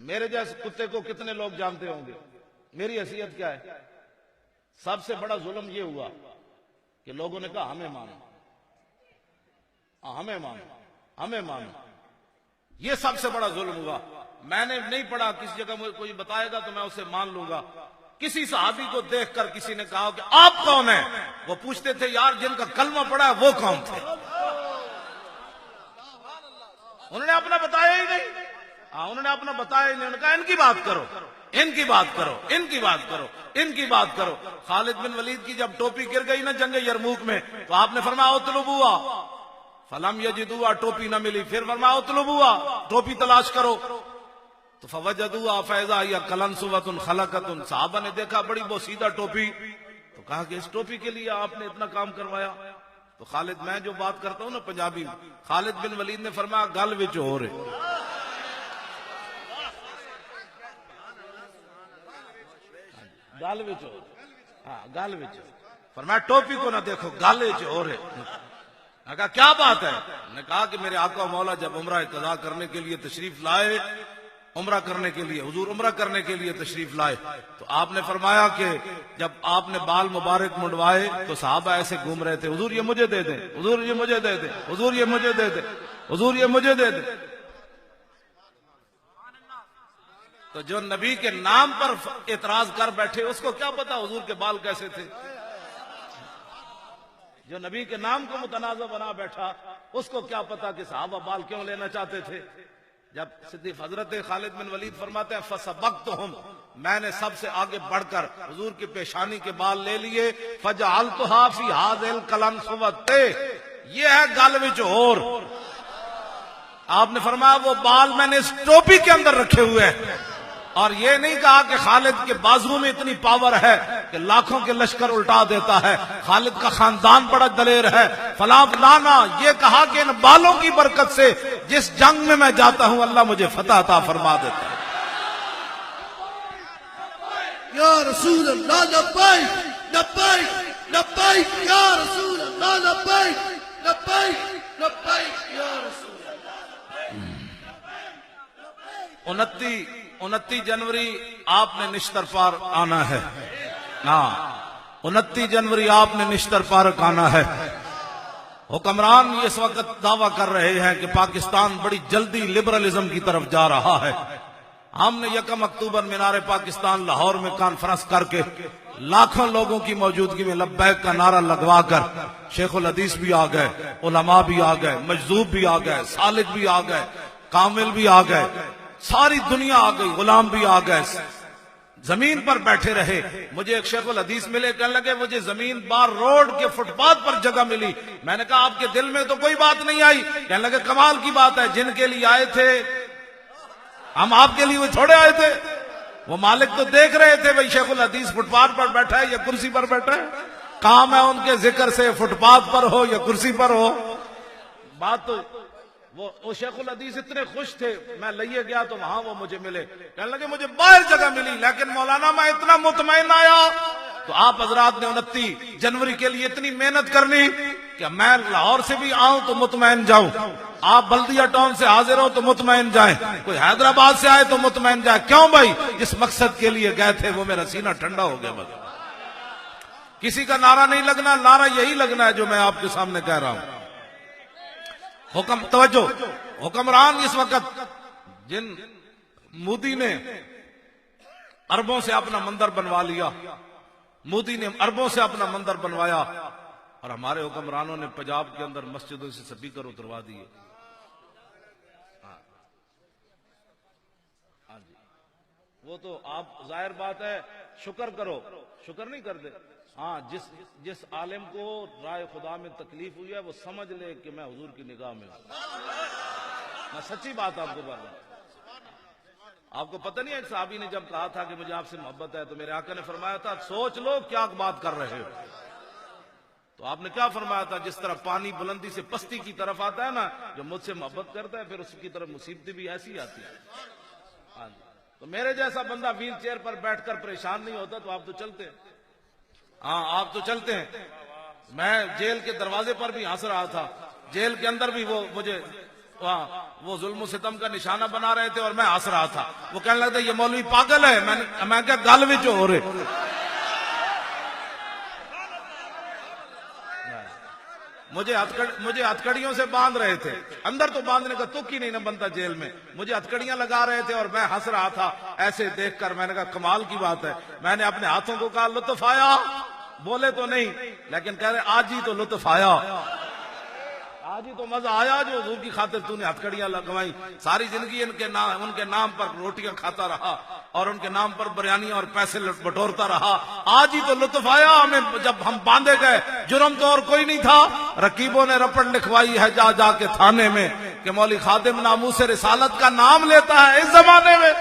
मेरे जैसे कुत्ते को कितने लोग जानते होंगे? मेरी हैसियत क्या है? सबसे बड़ा जुल्म ये हुआ कि लोगों ने कहा हमें मानो, हमें मानो, हमें मानो। ये सबसे बड़ा जुल्म हुआ। मैंने नहीं पढ़ा, किसी जगह मुझे कोई बताएगा तो मैं उसे मान लूंगा। किसी सहाबी को देखकर किसी ने कहा कि आप कौन है? वो पूछते थे यार जिनका कलमा पड़ा है वो कौन थे? उन्होंने अपना बताया ही नहीं। उन्होंने अपना बताया ही नहीं। उन्होंने कहा इनकी बात करो, इनकी बात करो, इनकी बात करो, इनकी बात करो। खालिद बिन वलीद की जब टोपी गिर गई ना जंग यरमूक में, तो आपने फरमाया उतलुबुआ फलम यजिदुआ, टोपी ना मिली। फिर फरमाया उतलुबुआ, टोपी तलाश करो। तो फवजदुआ फैजा या कलंसुवतुन खलकतुन, साहबा ने देखा बड़ी बोसीदा टोपी, तो कहा कि इस टोपी के लिए आपने इतना काम करवाया। तो खालिद, मैं जो बात करता हूं ना पंजाबी में, खालिद बिन वलीद ने फरमाया गल विच हो रहे, गल विच हो, हाँ गल विच। फरमाया टोपी को ना देखो, गल विच हो रहे। मैं कहा क्या बात है? ने कहा कि मेरे आका मौला जब उम्रा कज़ा करने के लिए तशरीफ लाए, उम्रा करने के लिए, हुजूर उम्रा करने के लिए तशरीफ लाए, तो आपने फरमाया कि जब आपने बाल मुबारक मुंडवाए तो साहबा ऐसे घूम रहे थे, हुजूर ये मुझे दे दें, हुजूर ये मुझे दे दें, हुजूर ये मुझे दे दें, हुजूर ये मुझे दे दें। तो जो नबी के नाम पर एतराज कर बैठे उसको क्या पता हुजूर के बाल कैसे थे? जो नबी के नाम को मुतनाज़ा बना बैठा उसको क्या पता कि साहबा बाल क्यों लेना चाहते थे? जब सिद्दीक हजरत खालिद बिन वलीद फरमाते हैं फसबक्तुहुम, मैंने सबसे आगे बढ़कर हुजूर की पेशानी के बाल ले लिए, फजअलतुहा फी हाज़िल कलंसुवते, ये है गल विच होर। आपने फरमाया वो बाल मैंने इस टोपी के अंदर रखे हुए हैं। और ये नहीं कहा कि खालिद के बाजुओं में इतनी पावर है कि लाखों के लश्कर उल्टा देता है, खालिद का खानदान बड़ा दलेर है, फला फलाना। ये कहा कि इन बालों की बरकत से जिस जंग में मैं जाता हूं अल्लाह मुझे फतह अता फरमा देता है। या रसूल अल्लाह लब्बैक लब्बैक लब्बैक या रसूल अल्लाह लब्बैक लब्बैक लब्बैक या रसूल अल्लाह। 29 जनवरी आपने निश्तर पार आना है। हाँ, 29 जनवरी आपने निश्तर पार आना है। हुक्मरान इस वक्त दावा कर रहे हैं कि पाकिस्तान बड़ी जल्दी लिबरलिज्म की तरफ जा रहा है। हमने 1 अक्टूबर मीनार पाकिस्तान लाहौर में कॉन्फ्रेंस करके लाखों लोगों की मौजूदगी में लब्बैक का नारा लगवा कर शेखुल हदीस भी आ गए, उलमा भी आ गए, मजदूब भी आ गए, सालिक भी आ गए, कामिल भी आ गए, सारी दुनिया आ गई, गुलाम भी आ गए, जमीन पर बैठे रहे। मुझे एक शेखुल हदीस मिले, कहने लगे मुझे जमीन बार रोड के फुटपाथ पर जगह मिली। मैंने कहा आपके दिल में तो कोई बात नहीं आई? कहने लगे कमाल की बात है, जिनके लिए आए थे हम आपके लिए वो थोड़े आए थे। वो मालिक तो देख रहे थे भाई शेखुल हदीस फुटपाथ पर बैठा है या कुर्सी पर बैठा है, काम है उनके जिक्र से फुटपाथ पर हो या कुर्सी पर हो। बात तो वो शेखुल हदीस इतने खुश थे, मैं लिए गया तो वहां वो मुझे मिले, कहने लगे मुझे बाहर जगह मिली, लेकिन मौलाना मैं इतना मुतमईन आया। तो आप हजरात ने 29 जनवरी के लिए इतनी मेहनत करनी कि मैं लाहौर से भी आऊं तो मुतमईन जाऊं, आप बल्दिया टाउन से हाजिर हो तो मुतमईन जाए, कोई हैदराबाद से आए तो मुतमईन जाए। क्यों भाई? जिस मकसद के लिए गए थे वो मेरा सीना ठंडा हो गया। बस किसी का नारा नहीं लगना, नारा यही लगना है जो मैं आपके सामने कह रहा हूं। हुक्म तवज्जो, हुक्मरान इस वक्त जिन मोदी ने अरबों से अपना मंदिर बनवा लिया, मोदी ने अरबों से अपना मंदिर बनवाया, और हमारे हुक्मरानों ने पंजाब के अंदर मस्जिदों से स्पीकर उतरवा दिए। हाँ जी, वो तो आप जाहिर बात है शुक्र करो, शुक्र नहीं कर दे। हाँ, जिस आलिम को राय खुदा में तकलीफ हुई है वो समझ ले कि मैं हुजूर की निगाह में हूं। मैं सच्ची बात आपको बता रहा हूं। आपको पता नहीं है, एक साहबी ने जब कहा था कि मुझे आपसे मोहब्बत है, तो मेरे आका ने फरमाया था सोच लो क्या बात कर रहे हो। तो आपने क्या फरमाया था? जिस तरह पानी बुलंदी से पस्ती की तरफ आता है ना, जो मुझसे मोहब्बत करता है फिर उसकी तरफ मुसीबतें भी ऐसी आती है। हाँ, तो मेरे जैसा बंदा व्हील चेयर पर बैठकर परेशान नहीं होता तो आप तो चलते हैं। हाँ, आप तो चलते हैं। मैं जेल के दरवाजे पर भी हंस रहा था, जेल के अंदर भी वो मुझे वो जुल्म सितम का निशाना बना रहे थे और मैं हंस रहा था। वो कहने लगता ये मौलवी पागल है। मैं क्या गल विच हो रहे। मुझे हथकड़ियों से बांध रहे थे। अंदर तो बांधने का तुक ही नहीं ना बनता जेल में। मुझे हथकड़ियां लगा रहे थे और मैं हंस रहा था ऐसे देखकर। मैंने कहा कमाल की बात है। मैंने अपने हाथों को कहा लुत्फ आया। बोले तो नहीं लेकिन कह रहे आज ही तो लुत्फ आया, आज ही तो मजा आया जो हुजूर की खातिर तूने हथकड़ियां लगवाई। सारी जिंदगी उनके नाम पर रोटियां खाता रहा और उनके नाम पर बिरयानी और पैसे बटोरता रहा। आज ही तो लुत्फ आया हमें जब हम बांधे गए। जुर्म तो और कोई नहीं था। रकीबों ने रपट लिखवाई है जा जाके थाने में कि मौलवी खादिम नामूस रिसालत का नाम लेता है इस जमाने में।